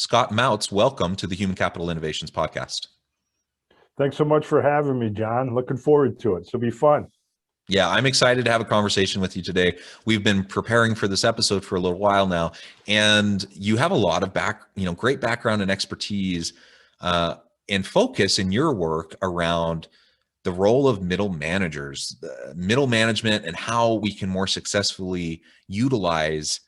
Scott Mautz, welcome to the Human Capital Innovations Podcast. Thanks so much for having me, John. Looking forward to it. This will be fun. Yeah, I'm excited to have a conversation with you today. We've been preparing for this episode for a little while now, and you have a lot of great background and expertise and focus in your work around the role of middle managers, middle management, and how we can more successfully utilize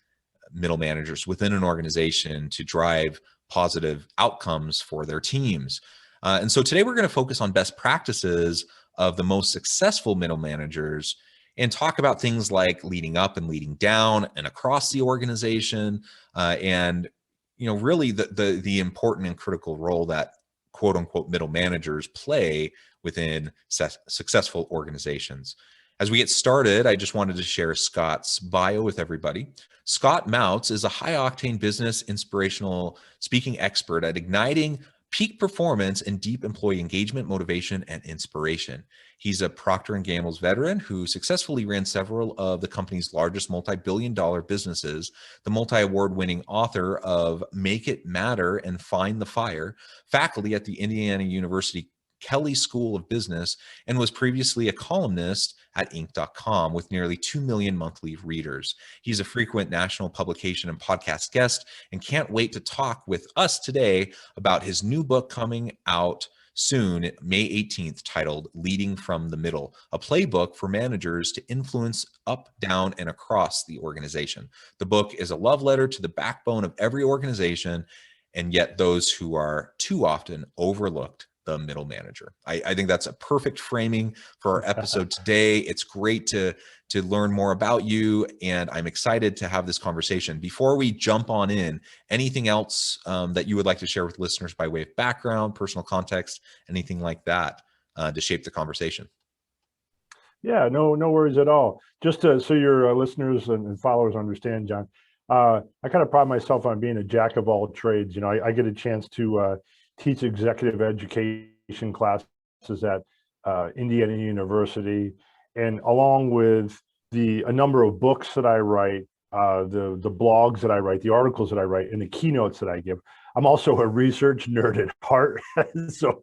middle managers within an organization to drive positive outcomes for their teams. And so today we're going to focus on best practices of the most successful middle managers and talk about things like leading up and leading down and across the organization, and really the important and critical role that quote unquote middle managers play within successful organizations. As we get started, I just wanted to share Scott's bio with everybody. Scott Mautz is a high-octane business inspirational speaking expert at igniting peak performance and deep employee engagement, motivation, and inspiration. He's a Procter & Gamble's veteran who successfully ran several of the company's largest multi-billion-dollar businesses, the multi-award-winning author of Make It Matter and Find the Fire, faculty at the Indiana University Kelley School of Business, and was previously a columnist at Inc.com with nearly 2 million monthly readers. He's a frequent national publication and podcast guest and can't wait to talk with us today about his new book coming out soon, May 18th, titled Leading from the Middle, a playbook for managers to influence up, down, and across the organization. The book is a love letter to the backbone of every organization, and yet those who are too often overlooked, the middle manager. I think that's a perfect framing for our episode today. It's great to learn more about you, and I'm excited to have this conversation. Before we jump on in, anything else that you would like to share with listeners by way of background, personal context, anything like that to shape the conversation? Yeah, no worries at all. Just so your listeners and followers understand, John, I kind of pride myself on being a jack of all trades. I get a chance to teach executive education classes at Indiana University, and along with a number of books that I write, the blogs that I write, the articles that I write, and the keynotes that I give, I'm also a research nerd at heart. So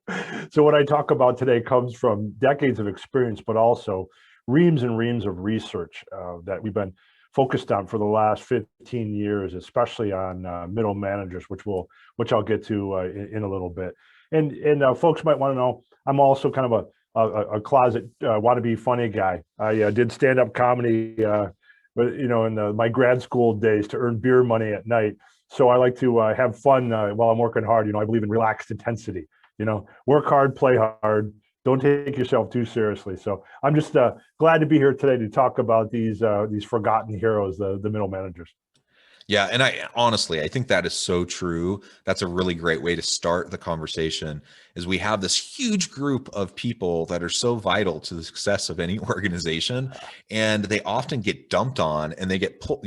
what I talk about today comes from decades of experience, but also reams and reams of research that we've been focused on for the last 15 years, especially on middle managers, which I'll get to in a little bit. And folks might want to know, I'm also kind of a closet wannabe funny guy. I did stand-up comedy, but in my grad school days to earn beer money at night. So I like to have fun while I'm working hard. I believe in relaxed intensity. Work hard, play hard. Don't take yourself too seriously. So I'm just glad to be here today to talk about these forgotten heroes, the middle managers. Yeah, and I think that is so true. That's a really great way to start the conversation, is we have this huge group of people that are so vital to the success of any organization, and they often get dumped on, and they get pulled,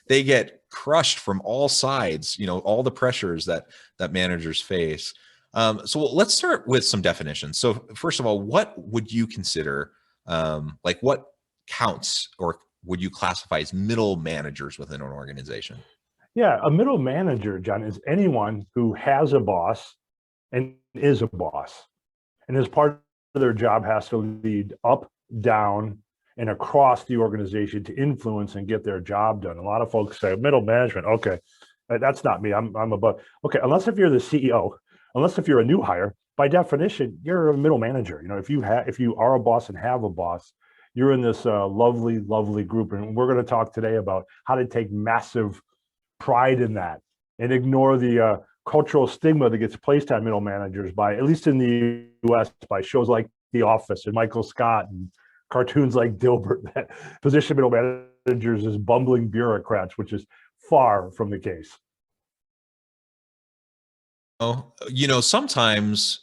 they get crushed from all sides, all the pressures that managers face. So let's start with some definitions. So first of all, what would you consider, what counts or would you classify as middle managers within an organization? Yeah, a middle manager, John, is anyone who has a boss and is a boss. And as part of their job has to lead up, down, and across the organization to influence and get their job done. A lot of folks say middle management, okay, that's not me. I'm above. Okay, unless if you're the CEO, unless if you're a new hire, by definition, you're a middle manager. If you are a boss and have a boss, you're in this lovely, lovely group. And we're going to talk today about how to take massive pride in that and ignore the cultural stigma that gets placed on middle managers by, at least in the US, by shows like The Office and Michael Scott and cartoons like Dilbert that position middle managers as bumbling bureaucrats, which is far from the case. Sometimes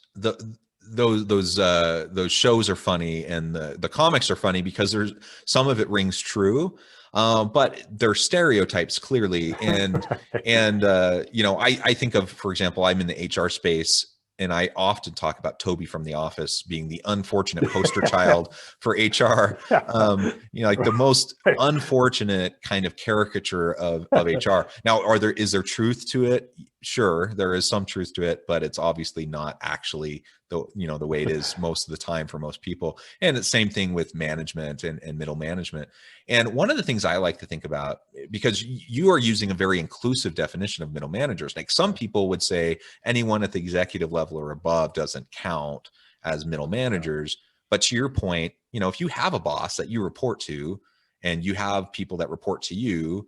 those shows are funny and the comics are funny because there's some of it rings true, but they're stereotypes clearly. And I think of, for example, I'm in the HR space, and I often talk about Toby from The Office being the unfortunate poster child for HR, like the most unfortunate kind of caricature of HR. Now, is there truth to it? sure, there is some truth to it, but it's obviously not actually the way it is most of the time for most people. And it's same thing with management and middle management. And one of the things I like to think about, because you are using a very inclusive definition of middle managers, like some people would say anyone at the executive level or above doesn't count as middle managers. But to your point, if you have a boss that you report to and you have people that report to you,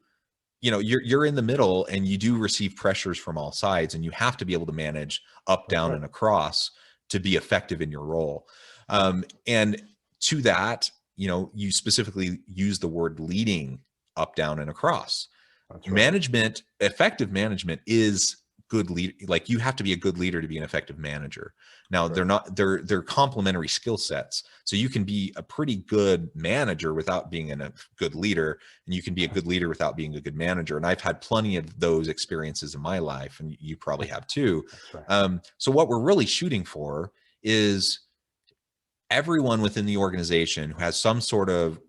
you're in the middle and you do receive pressures from all sides, and you have to be able to manage up, down, and across to be effective in your role. And to that, you specifically use the word leading up, down, and across. That's right. Management, effective management is good lead. Like, you have to be a good leader to be an effective manager. Now, they're complementary skill sets. So you can be a pretty good manager without being a good leader, and you can be a good leader without being a good manager. And I've had plenty of those experiences in my life, and you probably have too. Right. So what we're really shooting for is everyone within the organization who has some sort of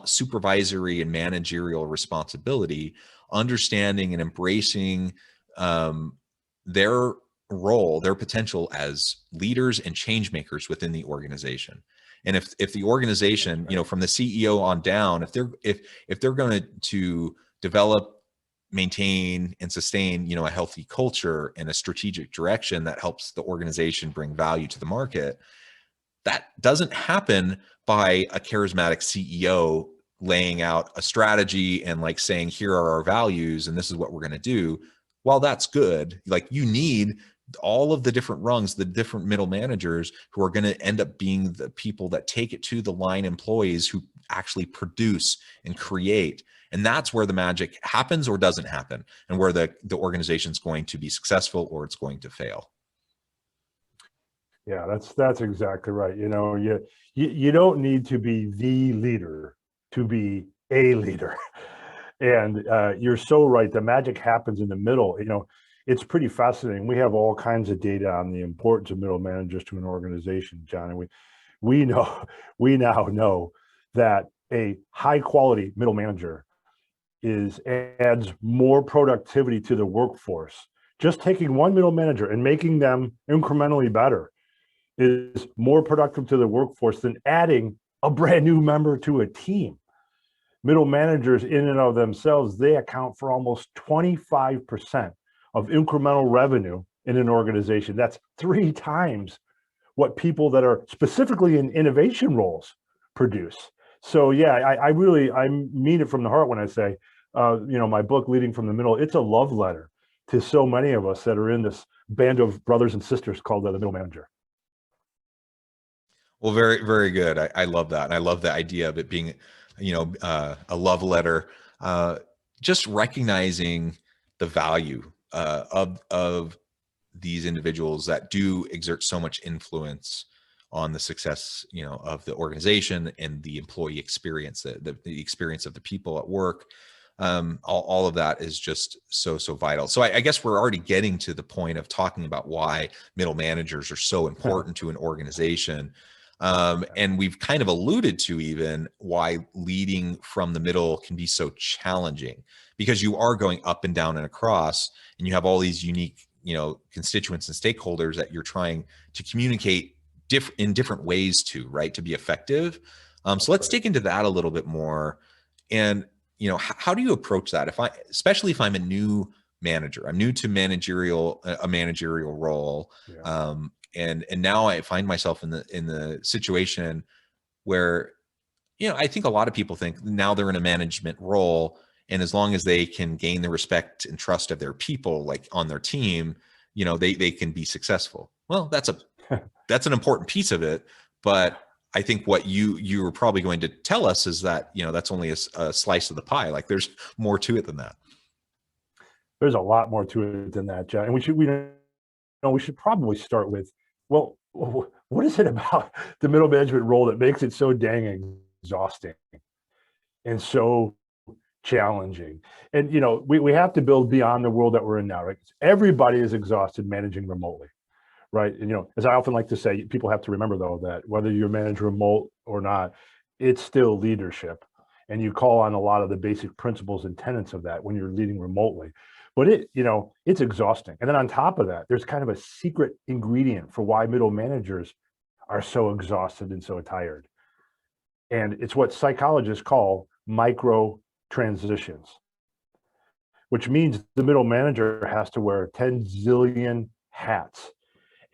supervisory and managerial responsibility, understanding and embracing their role, their potential as leaders and change makers within the organization. And if the organization, from the CEO on down, if they're going to develop, maintain, and sustain, a healthy culture and a strategic direction that helps the organization bring value to the market, that doesn't happen by a charismatic CEO laying out a strategy and like saying, here are our values and this is what we're going to do. While that's good, like, you need all of the different rungs, the different middle managers who are going to end up being the people that take it to the line employees who actually produce and create. And that's where the magic happens or doesn't happen, and where the organization's going to be successful or it's going to fail. Yeah, that's exactly right. You don't need to be the leader to be a leader. And you're so right. The magic happens in the middle. It's pretty fascinating. We have all kinds of data on the importance of middle managers to an organization, John. And we now know that a high quality middle manager adds more productivity to the workforce. Just taking one middle manager and making them incrementally better is more productive to the workforce than adding a brand new member to a team. Middle managers in and of themselves, they account for almost 25% of incremental revenue in an organization. That's 3 times what people that are specifically in innovation roles produce. So yeah, I mean it from the heart when I say, my book, Leading from the Middle, it's a love letter to so many of us that are in this band of brothers and sisters called the middle manager. Well, very, very good. I love that. And I love the idea of it being, a love letter, just recognizing the value of these individuals that do exert so much influence on the success, of the organization and the employee experience, the experience of the people at work. All of that is just so vital. So I guess we're already getting to the point of talking about why middle managers are so important to an organization. And we've kind of alluded to even why leading from the middle can be so challenging, because you are going up and down and across, and you have all these unique, constituents and stakeholders that you're trying to communicate in different ways to, right, to be effective. So let's dig into that a little bit more. And, how do you approach that? Especially if I'm a new manager, I'm new to a managerial role. Yeah. And now I find myself in the situation where, I think a lot of people think now they're in a management role, and as long as they can gain the respect and trust of their people, like on their team, they can be successful. Well, that's an important piece of it, but I think what you were probably going to tell us is that, that's only a slice of the pie. Like, there's more to it than that. There's a lot more to it than that, John. And we should probably start with, well, what is it about the middle management role that makes it so dang exhausting and so challenging? And, we have to build beyond the world that we're in now, right? Everybody is exhausted managing remotely, right? And, as I often like to say, people have to remember, though, that whether you manage remote or not, it's still leadership. And you call on a lot of the basic principles and tenets of that when you're leading remotely. but it's exhausting. And then on top of that, there's kind of a secret ingredient for why middle managers are so exhausted and so tired. And it's what psychologists call micro transitions, which means the middle manager has to wear 10 zillion hats.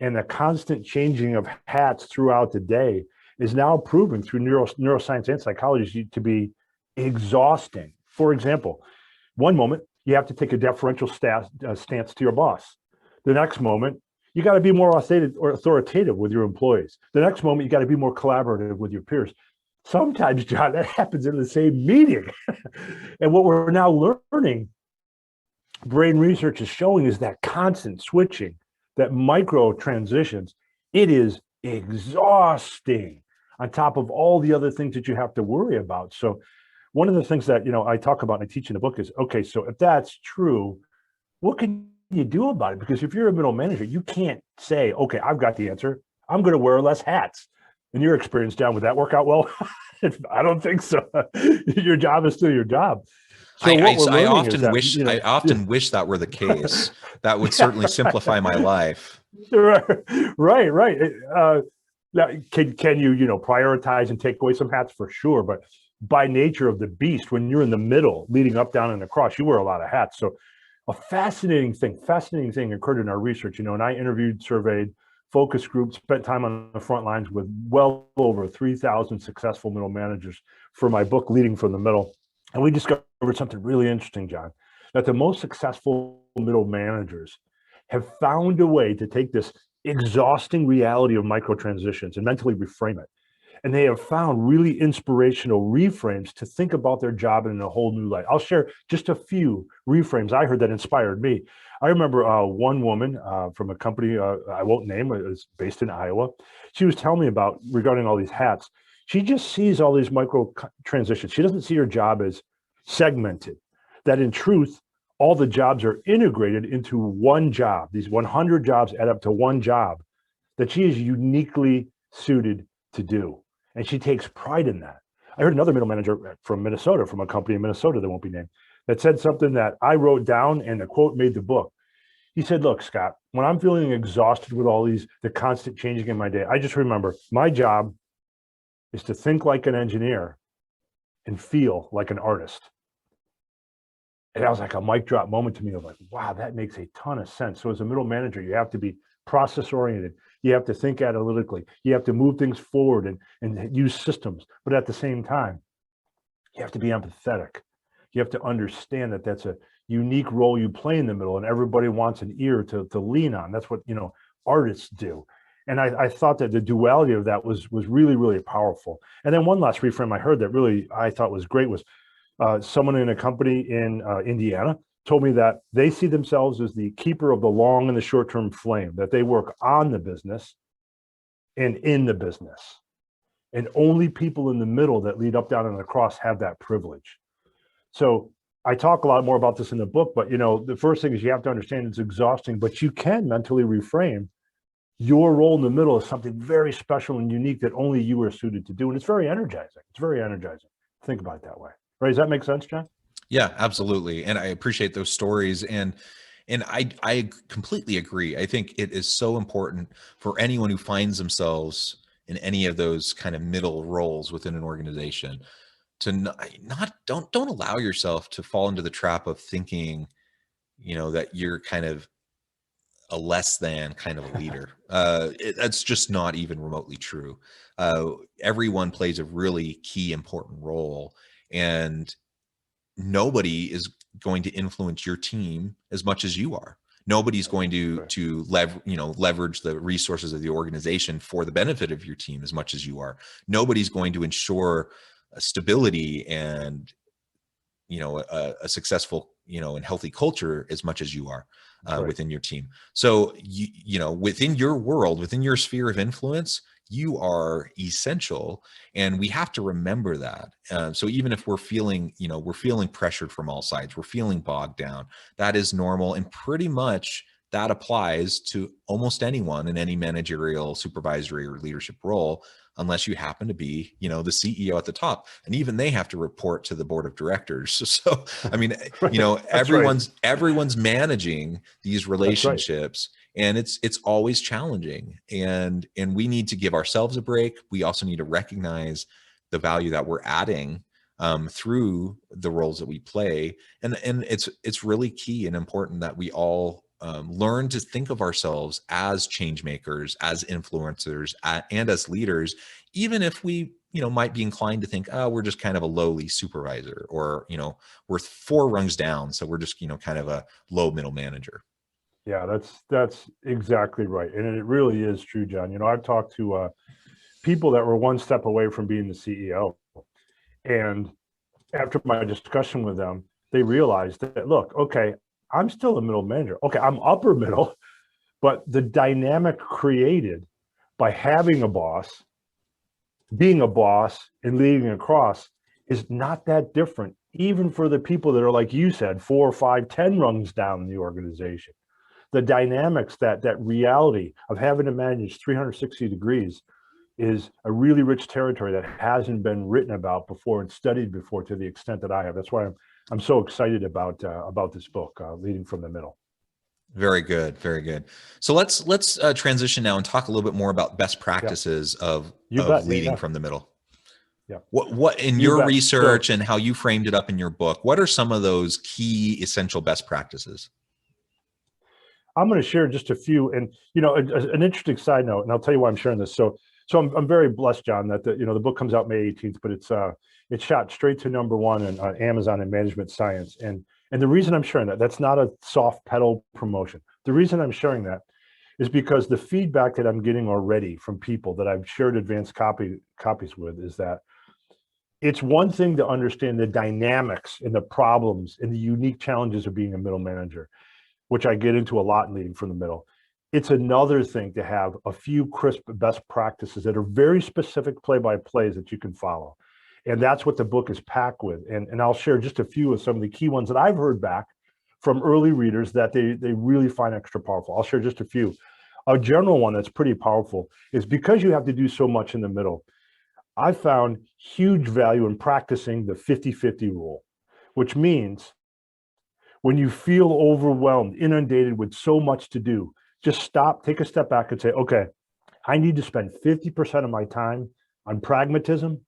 And the constant changing of hats throughout the day is now proven through neuroscience and psychology to be exhausting. For example, one moment you have to take a deferential stance to your boss. The next moment, you got to be more authoritative with your employees. The next moment, you got to be more collaborative with your peers. Sometimes, John, that happens in the same meeting. And what we're now learning, brain research is showing, is that constant switching, that micro transitions, it is exhausting on top of all the other things that you have to worry about. So one of the things that, I talk about and I teach in the book is, okay, so if that's true, what can you do about it? Because if you're a middle manager, you can't say, okay, I've got the answer. I'm going to wear less hats. In your experience, John, would that work out well? I don't think so. Your job is still your job. So I often wish that were the case. That would certainly simplify my life. Right. Now, can you prioritize and take away some hats? For sure, but by nature of the beast, when you're in the middle, leading up, down, and across, you wear a lot of hats. So a fascinating thing occurred in our research, and I interviewed, surveyed, focus groups, spent time on the front lines with well over 3,000 successful middle managers for my book, Leading from the Middle. And we discovered something really interesting, John, that the most successful middle managers have found a way to take this exhausting reality of micro transitions and mentally reframe it. And they have found really inspirational reframes to think about their job in a whole new light. I'll share just a few reframes I heard that inspired me. I remember one woman from a company I won't name, it was based in Iowa. She was telling me about, regarding all these hats, she just sees all these micro transitions. She doesn't see her job as segmented, that in truth, all the jobs are integrated into one job. These 100 jobs add up to one job that she is uniquely suited to do. And she takes pride in that. I heard another middle manager from Minnesota, from a company in Minnesota that won't be named, that said something that I wrote down, and the quote made the book. He said, look, Scott, when I'm feeling exhausted with all the constant changing in my day, I just remember my job is to think like an engineer and feel like an artist. And that was like a mic drop moment to me of like, wow, that makes a ton of sense. So as a middle manager, you have to be process oriented. You have to think analytically. You have to move things forward and use systems. But at the same time, you have to be empathetic. You have to understand that that's a unique role you play in the middle, and everybody wants an ear to lean on. That's what artists do. And I thought that the duality of that was really, really powerful. And then one last reframe I heard that really I thought was great was someone in a company in Indiana told me that they see themselves as the keeper of the long and the short-term flame, that they work on the business and in the business. And only people in the middle that lead up, down, and across have that privilege. So I talk a lot more about this in the book, but the first thing is you have to understand it's exhausting, but you can mentally reframe your role in the middle as something very special and unique that only you are suited to do. And it's very energizing. It's very energizing. Think about it that way. Right? Does that make sense, John? Yeah, absolutely. And I appreciate those stories. And I completely agree. I think it is so important for anyone who finds themselves in any of those kind of middle roles within an organization to don't allow yourself to fall into the trap of thinking, that you're kind of a less than kind of a leader. That's just not even remotely true. Everyone plays a really key, important role, and nobody is going to influence your team as much as you are. Nobody's going to leverage the resources of the organization for the benefit of your team as much as you are. Nobody's going to ensure stability and a successful and healthy culture as much as you are within your team. So within your world, within your sphere of influence, you are essential, and we have to remember that. So even if we're feeling pressured from all sides, we're feeling bogged down, that is normal and pretty much that applies to almost anyone in any managerial, supervisory, or leadership role, unless you happen to be, you know, the CEO at the top, and even they have to report to the board of directors. So, I mean, Right. you know, That's right. everyone's managing these That's right. relationships, and it's always challenging, and we need to give ourselves a break. We also need to recognize the value that we're adding through the roles that we play, and it's really key and important that we all learn to think of ourselves as change makers, as influencers, and as leaders, even if we, you know, might be inclined to think, oh, we're just kind of a lowly supervisor, or, you know, we're 4 rungs down, so we're just, you know, kind of a low middle manager. Yeah, that's exactly right. And it really is true, John. You know, I've talked to people that were one step away from being the CEO. And after my discussion with them, they realized that, look, okay, I'm still a middle manager. Okay, I'm upper middle, but the dynamic created by having a boss, being a boss, and leading across is not that different, even for the people that are, like you said, 4 or 5, 10 rungs down in the organization. The dynamics, that reality of having to manage 360 degrees is a really rich territory that hasn't been written about before and studied before to the extent that I have. That's why I'm so excited about this book, Leading from the Middle. Very good, very good. So let's transition now and talk a little bit more about best practices of You bet. leading Yeah. from the middle. Yeah. What in You your bet. research So and how you framed it up in your book, what are some of those key essential best practices? I'm going to share just a few, and you know, an interesting side note, and I'll tell you why I'm sharing this. So I'm very blessed, John, that the book comes out May 18th, but it's shot straight to #1 on Amazon in management science, and the reason I'm sharing that's not a soft pedal promotion. The reason I'm sharing that is because the feedback that I'm getting already from people that I've shared advanced copies with is that it's one thing to understand the dynamics and the problems and the unique challenges of being a middle manager, which I get into a lot in Leading from the Middle. It's another thing to have a few crisp best practices that are very specific play-by-plays that you can follow. And that's what the book is packed with. And I'll share just a few of some of the key ones that I've heard back from early readers that they really find extra powerful. I'll share just a few. A general one that's pretty powerful is, because you have to do so much in the middle, I found huge value in practicing the 50-50 rule, which means when you feel overwhelmed, inundated with so much to do, just stop, take a step back and say, okay, I need to spend 50% of my time on pragmatism,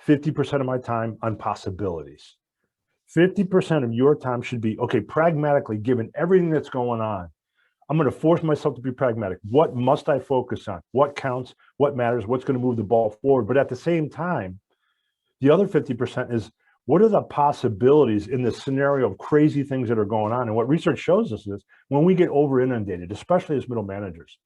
50% of my time on possibilities. 50% of your time should be, okay, pragmatically, given everything that's going on, I'm going to force myself to be pragmatic. What must I focus on? What counts? What matters? What's going to move the ball forward? But at the same time, the other 50% is, what are the possibilities in the scenario of crazy things that are going on? And what research shows us is, when we get over inundated, especially as middle managers,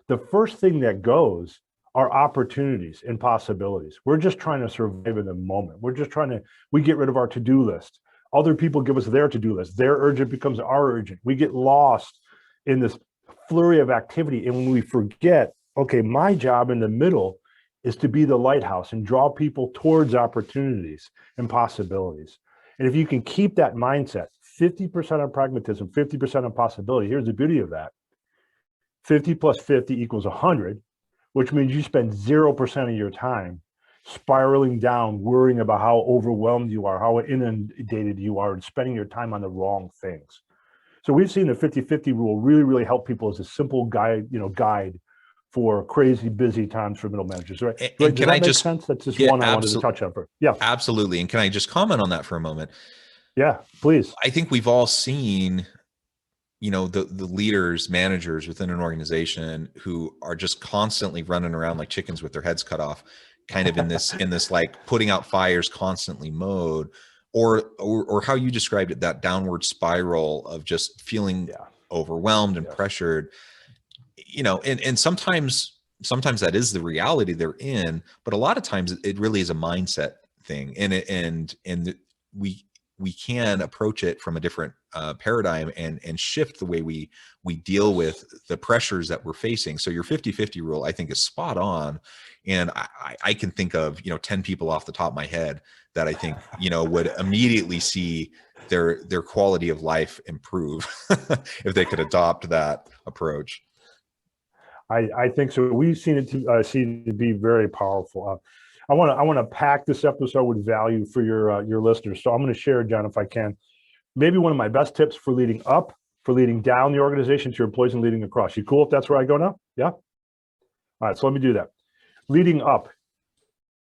the first thing that goes are opportunities and possibilities. We're just trying to survive in the moment. We get rid of our to-do list. Other people give us their to-do list. Their urgent becomes our urgent. We get lost in this flurry of activity. And when we forget, okay, my job in the middle is to be the lighthouse and draw people towards opportunities and possibilities. And if you can keep that mindset, 50% on pragmatism, 50% on possibility, here's the beauty of that. 50 plus 50 equals 100, which means you spend 0% of your time spiraling down, worrying about how overwhelmed you are, how inundated you are, and spending your time on the wrong things. So we've seen the 50-50 rule really help people as a simple guide for crazy busy times for middle managers, right? And Does that make sense? That's just one I wanted to touch on. Yeah, absolutely. And can I just comment on that for a moment? Yeah, please. I think we've all seen, you know, the leaders, managers within an organization who are just constantly running around like chickens with their heads cut off, kind of in this like putting out fires constantly mode, or how you described it, that downward spiral of just feeling overwhelmed and pressured, you know, and sometimes that is the reality they're in, but a lot of times it really is a mindset thing, and we can approach it from a different paradigm and shift the way we deal with the pressures that we're facing. So your 50-50 rule, I think, is spot on. And I can think of, 10 people off the top of my head that I think, would immediately see their quality of life improve if they could adopt that approach. I think so. We've seen it to be very powerful. I want to pack this episode with value for your listeners. So I'm going to share, John, if I can, maybe one of my best tips for leading up, for leading down the organization to your employees and leading across. You cool if that's where I go now? Yeah. All right. So let me do that. Leading up,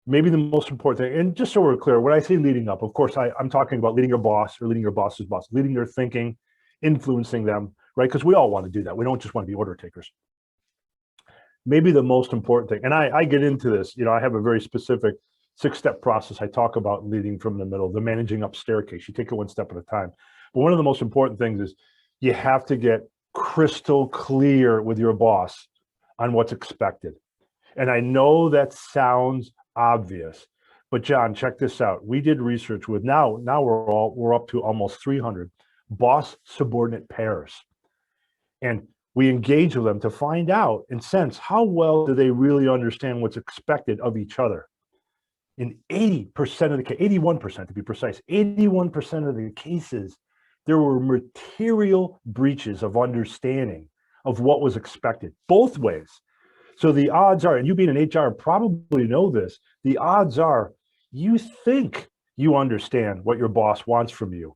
maybe the most important thing, and just so we're clear, when I say leading up, of course, I'm talking about leading your boss or leading your boss's boss, leading their thinking, influencing them, right? Because we all want to do that. We don't just want to be order takers. Maybe the most important thing, and I get into this, I have a very specific 6-step process. I talk about leading from the middle, the managing up staircase. You take it one step at a time. But one of the most important things is you have to get crystal clear with your boss on what's expected. And I know that sounds obvious, but John, check this out. We did research with now we're up to almost 300 boss subordinate pairs. And we engage with them to find out and sense how well do they really understand what's expected of each other. In 80% of the case, 81% to be precise, 81% of the cases, there were material breaches of understanding of what was expected, both ways. So the odds are, and you being an HR probably know this, the odds are you think you understand what your boss wants from you.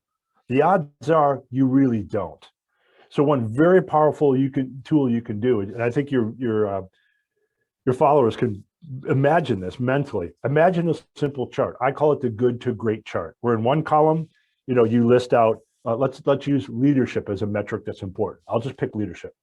The odds are you really don't. So one very powerful tool you can do, and I think your followers can imagine this mentally. Imagine a simple chart. I call it the good to great chart. Where in one column, you list out. Let's use leadership as a metric that's important. I'll just pick leadership.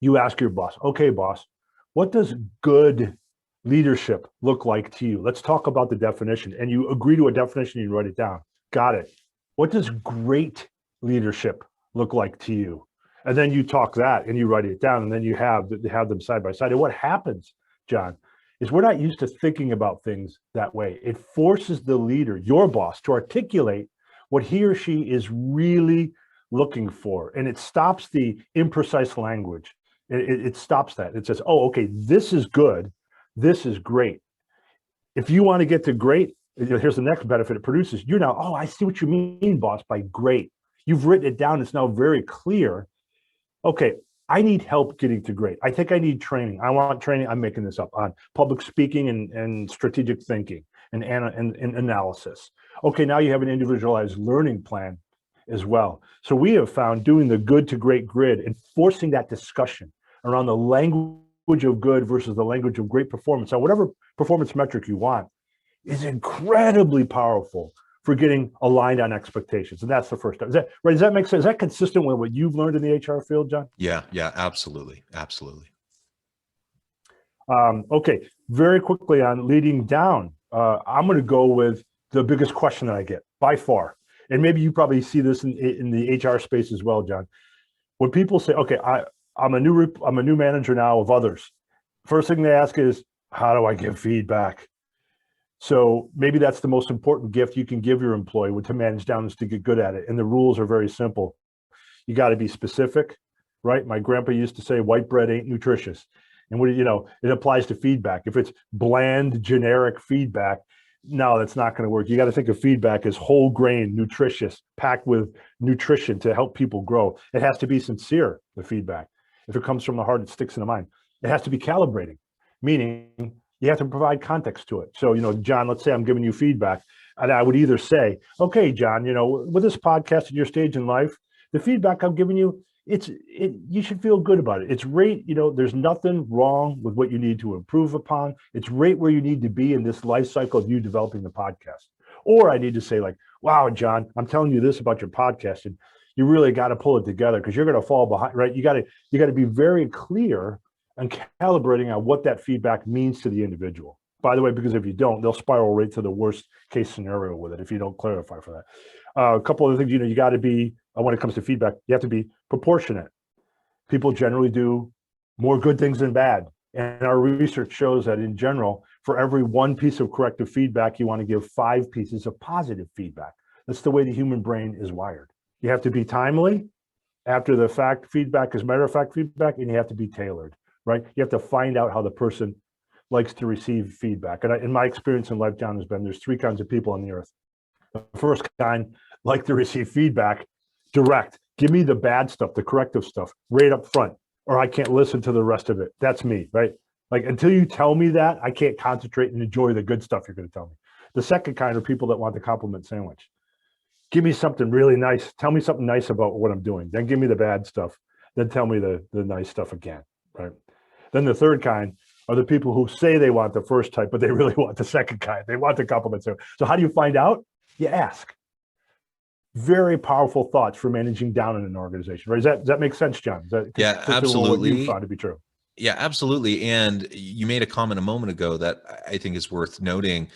You ask your boss, okay, boss, what does good leadership look like to you? Let's talk about the definition. And you agree to a definition, you write it down. Got it. What does great leadership look like to you? And then you talk that and you write it down, and then you have them side by side. And what happens, John, is we're not used to thinking about things that way. It forces the leader, your boss, to articulate what he or she is really looking for. And it stops the imprecise language. It stops that. It says, oh, okay, this is good. This is great. If you want to get to great, here's the next benefit it produces. You're now, oh, I see what you mean, boss, by great. You've written it down. It's now very clear. Okay, I need help getting to great. I think I need training. I want training. I'm making this up on public speaking and strategic thinking and analysis. Okay, now you have an individualized learning plan as well. So we have found doing the good to great grid and forcing that discussion around the language of good versus the language of great performance, on whatever performance metric you want, is incredibly powerful for getting aligned on expectations. And that's the first step. Is that right? Does that make sense? Is that consistent with what you've learned in the HR field, John? Yeah, absolutely. Okay, very quickly on leading down, I'm going to go with the biggest question that I get by far. And maybe you probably see this in the HR space as well, John. When people say, okay, I'm a new manager now of others. First thing they ask is, how do I give feedback? So maybe that's the most important gift you can give your employee to manage down, is to get good at it. And the rules are very simple. You got to be specific, right? My grandpa used to say, white bread ain't nutritious. And it applies to feedback. If it's bland, generic feedback, no, that's not going to work. You got to think of feedback as whole grain, nutritious, packed with nutrition to help people grow. It has to be sincere, the feedback. If it comes from the heart, it sticks in the mind. It has to be calibrating, meaning you have to provide context to it. So, John, let's say I'm giving you feedback, and I would either say, okay, John, with this podcast at your stage in life, the feedback I'm giving you, you should feel good about it. It's right, there's nothing wrong with what you need to improve upon. It's right where you need to be in this life cycle of you developing the podcast. Or I need to say, like, wow, John, I'm telling you this about your podcast, and you really got to pull it together because you're going to fall behind, right? You got to be very clear and calibrating on what that feedback means to the individual. By the way, because if you don't, they'll spiral right to the worst case scenario with it if you don't clarify for that. A couple other things, you got to be, when it comes to feedback, you have to be proportionate. People generally do more good things than bad. And our research shows that in general, for every one piece of corrective feedback, you want to give 5 pieces of positive feedback. That's the way the human brain is wired. You have to be timely, after the fact feedback is matter of fact feedback, and you have to be tailored. Right? You have to find out how the person likes to receive feedback. And in my experience in life, John, has been there's three kinds of people on the earth. The first kind like to receive feedback direct. Give me the bad stuff, the corrective stuff, right up front, or I can't listen to the rest of it. That's me, right? Like until you tell me that, I can't concentrate and enjoy the good stuff you're going to tell me. The second kind are people that want the compliment sandwich. Give me something really nice. Tell me something nice about what I'm doing. Then give me the bad stuff. Then tell me the nice stuff again, right? Then the third kind are the people who say they want the first type, but they really want the second kind. They want the compliment sandwich. So how do you find out? You ask. Very powerful thoughts for managing down in an organization, right? Does that make sense, John? Is that Yeah, absolutely. What you found to be true? Yeah, absolutely. And you made a comment a moment ago that I think is worth noting.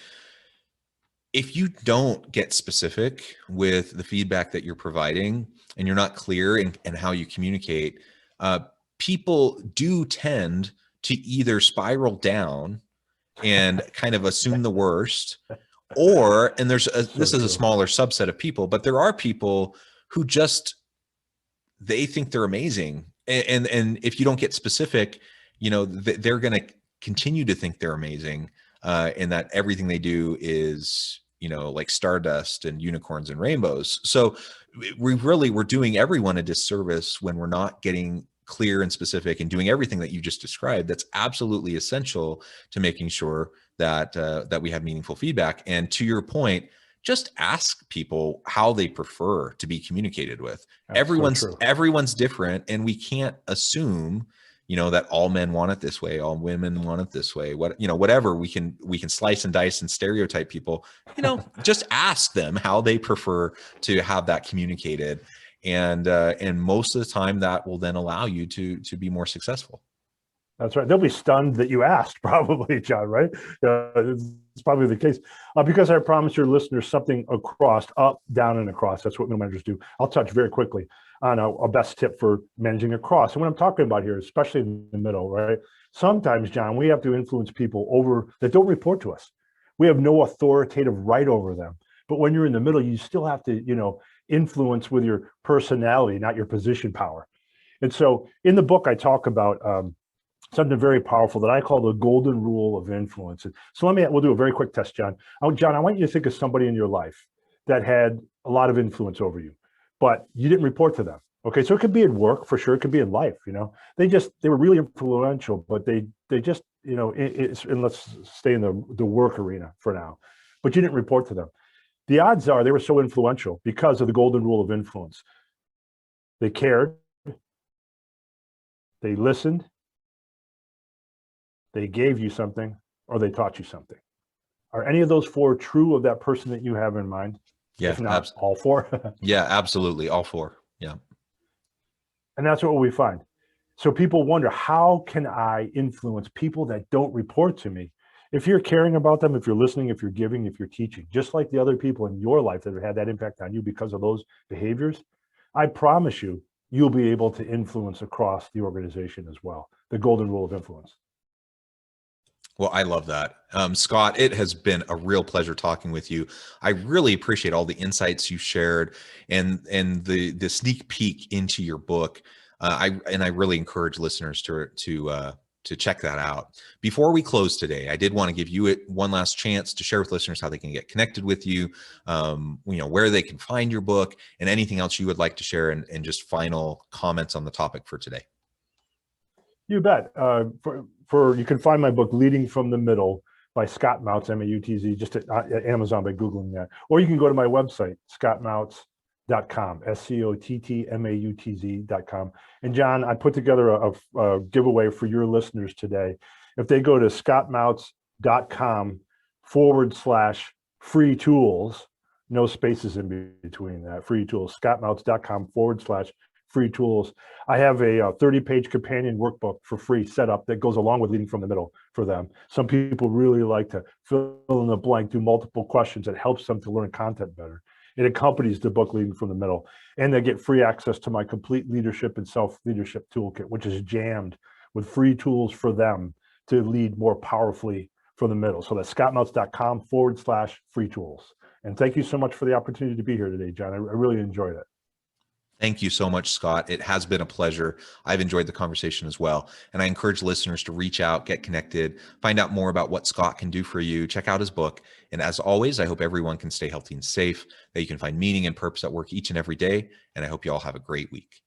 If you don't get specific with the feedback that you're providing and you're not clear in how you communicate, people do tend to either spiral down and kind of assume the worst, or, and this is a smaller subset of people, but there are people who just, they think they're amazing. And if you don't get specific, you know, they're going to continue to think they're amazing, and that everything they do is, you know, like stardust and unicorns and rainbows. So we're doing everyone a disservice when we're not getting clear and specific and doing everything that you just described. That's absolutely essential to making sure that that we have meaningful feedback. And to your point, just ask people how they prefer to be communicated with. That's Everyone's different, and we can't assume, you know, that all men want it this way, all women want it this way. What, you know, whatever, we can slice and dice and stereotype people. You know, just ask them how they prefer to have that communicated, and most of the time that will then allow you to be more successful. That's right. They'll be stunned that you asked, probably, John, right? It's probably the case. Because I promised your listeners something across, up, down, and across. That's what middle managers do. I'll touch very quickly on a best tip for managing across. And what I'm talking about here, especially in the middle, right? Sometimes, John, we have to influence people over that don't report to us. We have no authoritative right over them. But when you're in the middle, you still have to, you know, influence with your personality, not your position power. And so in the book, I talk about something very powerful that I call the golden rule of influence. So we'll do a very quick test, John. John, I want you to think of somebody in your life that had a lot of influence over you, but you didn't report to them. Okay, so it could be in work for sure. It could be in life. You know, they were really influential, but they just, you know, and let's stay in the work arena for now. But you didn't report to them. The odds are they were so influential because of the golden rule of influence. They cared. They listened. They gave you something, or they taught you something. Are any of those four true of that person that you have in mind? Yeah, if not all four. Yeah, absolutely, all four. Yeah, and that's what we find. So people wonder, how can I influence people that don't report to me? If you're caring about them, if you're listening, if you're giving, if you're teaching, just like the other people in your life that have had that impact on you because of those behaviors, I promise you, you'll be able to influence across the organization as well. The golden rule of influence. Well, I love that. Scott, it has been a real pleasure talking with you. I really appreciate all the insights you shared and the sneak peek into your book. I really encourage listeners to check that out. Before we close today, I did want to give you one last chance to share with listeners how they can get connected with you, you know, where they can find your book, and anything else you would like to share, and just final comments on the topic for today. You bet. You can find my book, Leading from the Middle, by Scott Mautz, M-A-U-T-Z, just at Amazon by Googling that. Or you can go to my website, scottmautz.com, SCOTTMAUTZ.com. And John, I put together a giveaway for your listeners today. If they go to scottmautz.com/free tools, no spaces in between that, free tools, scottmautz.com/free tools. I have a 30-page companion workbook for free set up that goes along with Leading from the Middle for them. Some people really like to fill in the blank, do multiple questions. It helps them to learn content better. It accompanies the book Leading from the Middle. And they get free access to my complete leadership and self-leadership toolkit, which is jammed with free tools for them to lead more powerfully from the middle. So that's scottmautz.com/free tools. And thank you so much for the opportunity to be here today, John. I really enjoyed it. Thank you so much, Scott. It has been a pleasure. I've enjoyed the conversation as well. And I encourage listeners to reach out, get connected, find out more about what Scott can do for you, check out his book. And as always, I hope everyone can stay healthy and safe, that you can find meaning and purpose at work each and every day. And I hope you all have a great week.